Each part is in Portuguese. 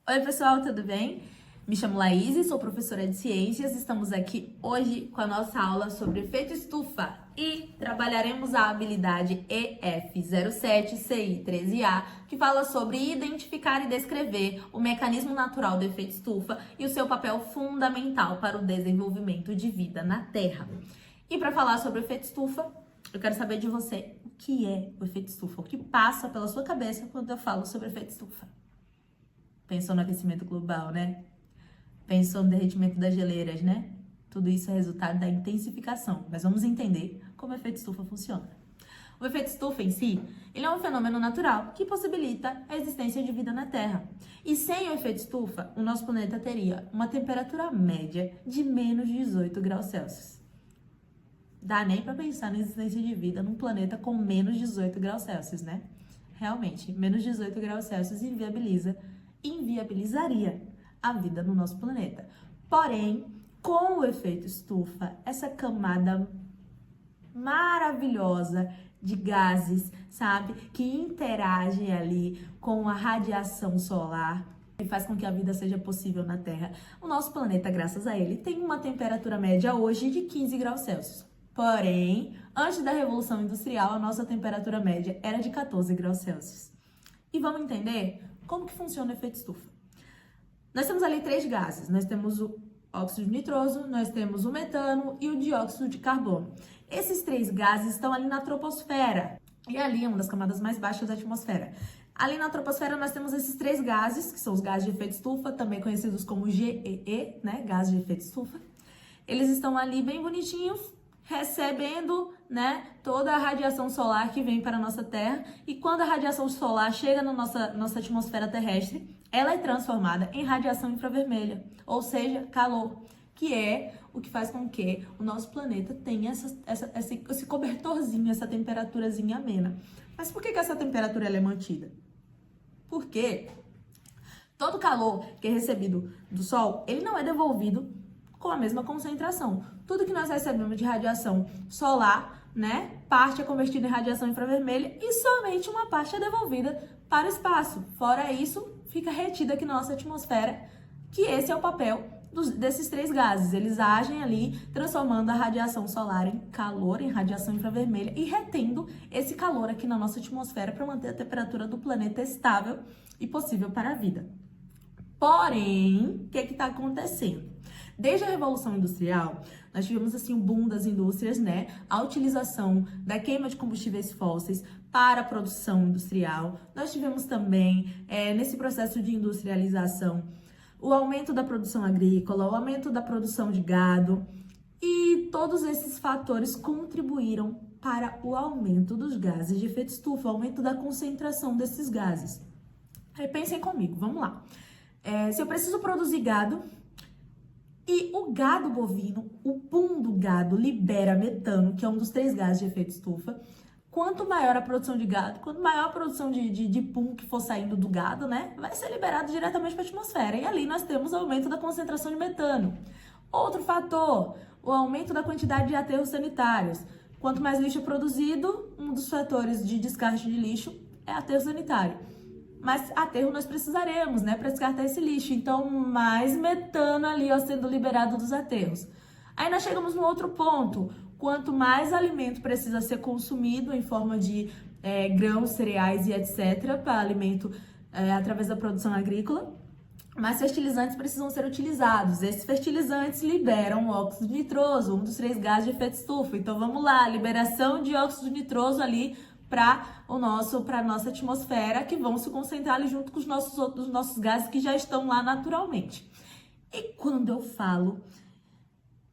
Oi, pessoal, tudo bem? Me chamo Laís, sou professora de ciências. Estamos aqui hoje com a nossa aula sobre efeito estufa e trabalharemos a habilidade EF07CI13A, que fala sobre identificar e descrever o mecanismo natural do efeito estufa e o seu papel fundamental para o desenvolvimento de vida na Terra. E para falar sobre o efeito estufa, eu quero saber de você o que é o efeito estufa, o que passa pela sua cabeça quando eu falo sobre o efeito estufa. Pensou no aquecimento global, né? Pensou no derretimento das geleiras, né? Tudo isso é resultado da intensificação. Mas vamos entender como o efeito estufa funciona. O efeito estufa em si, ele é um fenômeno natural que possibilita a existência de vida na Terra. E sem o efeito estufa, o nosso planeta teria uma temperatura média de menos 18 graus Celsius. Dá nem para pensar na existência de vida num planeta com menos 18 graus Celsius, né? Realmente, menos 18 graus Celsius inviabilizaria a vida no nosso planeta. Porém, com o efeito estufa, essa camada maravilhosa de gases, sabe, que interagem ali com a radiação solar e faz com que a vida seja possível na Terra. O nosso planeta, graças a ele, tem uma temperatura média hoje de 15 graus Celsius. Porém, antes da Revolução Industrial, a nossa temperatura média era de 14 graus Celsius. E vamos entender como que funciona o efeito estufa. Nós temos ali três gases. Nós temos o óxido nitroso, nós temos o metano e o dióxido de carbono. Esses três gases estão ali na troposfera. E ali é uma das camadas mais baixas da atmosfera. Ali na troposfera nós temos esses três gases, que são os gases de efeito estufa, também conhecidos como GEE, né? Gases de efeito estufa. Eles estão ali bem bonitinhos, recebendo, né, toda a radiação solar que vem para a nossa Terra. E quando a radiação solar chega na nossa atmosfera terrestre, ela é transformada em radiação infravermelha, ou seja, calor, que é o que faz com que o nosso planeta tenha esse cobertorzinho, essa temperaturazinha amena. Mas por que essa temperatura ela é mantida? Porque todo calor que é recebido do Sol, ele não é devolvido com a mesma concentração. Tudo que nós recebemos de radiação solar, né, parte é convertida em radiação infravermelha e somente uma parte é devolvida para o espaço. Fora isso, fica retida aqui na nossa atmosfera, que esse é o papel desses três gases. Eles agem ali, transformando a radiação solar em calor, em radiação infravermelha e retendo esse calor aqui na nossa atmosfera para manter a temperatura do planeta estável e possível para a vida. Porém, o que está acontecendo? Desde a Revolução Industrial, nós tivemos assim um boom das indústrias, né? A utilização da queima de combustíveis fósseis para a produção industrial. Nós tivemos também, nesse processo de industrialização, o aumento da produção agrícola, o aumento da produção de gado, e todos esses fatores contribuíram para o aumento dos gases de efeito estufa, o aumento da concentração desses gases. Aí pensem comigo, vamos lá. Se eu preciso produzir gado, e o gado bovino, o pum do gado libera metano, que é um dos três gases de efeito estufa. Quanto maior a produção de gado, quanto maior a produção de pum que for saindo do gado, né, vai ser liberado diretamente para a atmosfera. E ali nós temos o aumento da concentração de metano. Outro fator, o aumento da quantidade de aterros sanitários. Quanto mais lixo é produzido, um dos fatores de descarte de lixo é aterro sanitário. Mas aterro nós precisaremos, né, para descartar esse lixo. Então, mais metano ali, ó, sendo liberado dos aterros. Aí nós chegamos no outro ponto. Quanto mais alimento precisa ser consumido em forma de grãos, cereais e etc., para alimento através da produção agrícola, mais fertilizantes precisam ser utilizados. Esses fertilizantes liberam o óxido nitroso, um dos três gases de efeito estufa. Então, vamos lá, liberação de óxido nitroso ali para a nossa atmosfera, que vão se concentrar ali junto com os nossos gases que já estão lá naturalmente. E quando eu falo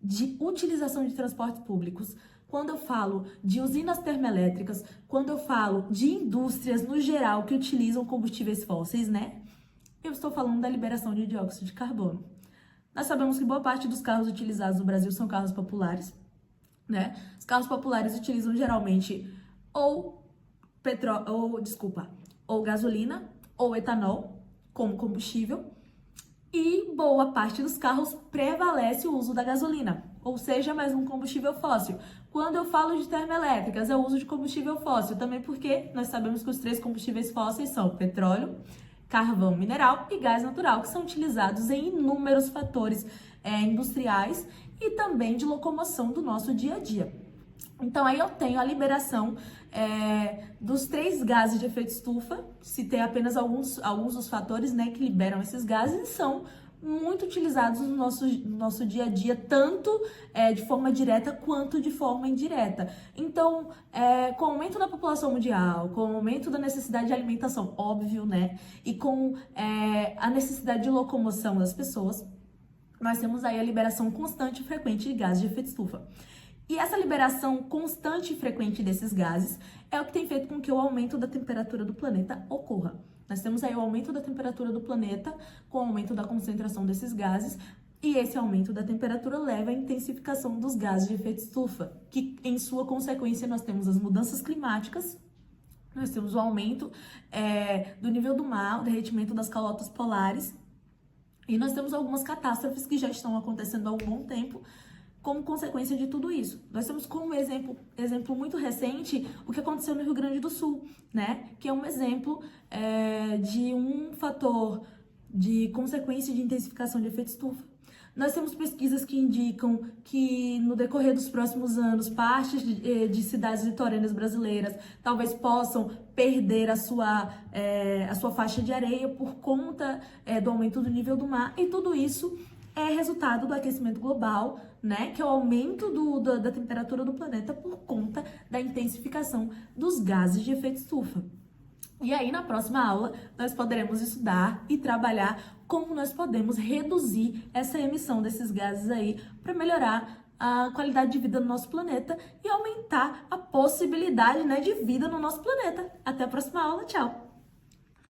de utilização de transportes públicos, quando eu falo de usinas termoelétricas, quando eu falo de indústrias no geral que utilizam combustíveis fósseis, né? Eu estou falando da liberação de dióxido de carbono. Nós sabemos que boa parte dos carros utilizados no Brasil são carros populares, né? Os carros populares utilizam geralmente ou gasolina ou etanol como combustível, e boa parte dos carros prevalece o uso da gasolina, ou seja, mais um combustível fóssil. Quando eu falo de termoelétricas, é o uso de combustível fóssil, também porque nós sabemos que os três combustíveis fósseis são petróleo, carvão mineral e gás natural, que são utilizados em inúmeros fatores industriais e também de locomoção do nosso dia a dia. Então, aí eu tenho a liberação dos 3 gases de efeito estufa, citei apenas alguns dos fatores, né, que liberam esses gases, e são muito utilizados no nosso dia a dia, tanto de forma direta quanto de forma indireta. Então, com o aumento da população mundial, com o aumento da necessidade de alimentação, óbvio, né, e com a necessidade de locomoção das pessoas, nós temos aí a liberação constante e frequente de gases de efeito estufa. E essa liberação constante e frequente desses gases é o que tem feito com que o aumento da temperatura do planeta ocorra. Nós temos aí o aumento da temperatura do planeta com o aumento da concentração desses gases, e esse aumento da temperatura leva à intensificação dos gases de efeito estufa, que em sua consequência nós temos as mudanças climáticas, nós temos o aumento do nível do mar, o derretimento das calotas polares, e nós temos algumas catástrofes que já estão acontecendo há um bom tempo, como consequência de tudo isso. Nós temos como exemplo muito recente o que aconteceu no Rio Grande do Sul, né? Que é um exemplo de um fator de consequência de intensificação de efeito estufa. Nós temos pesquisas que indicam que no decorrer dos próximos anos, partes de cidades litorâneas brasileiras talvez possam perder a sua faixa de areia por conta do aumento do nível do mar, e tudo isso é resultado do aquecimento global, né, que é o aumento da temperatura do planeta por conta da intensificação dos gases de efeito estufa. E aí, na próxima aula, nós poderemos estudar e trabalhar como nós podemos reduzir essa emissão desses gases aí para melhorar a qualidade de vida no nosso planeta e aumentar a possibilidade, né, de vida no nosso planeta. Até a próxima aula, tchau!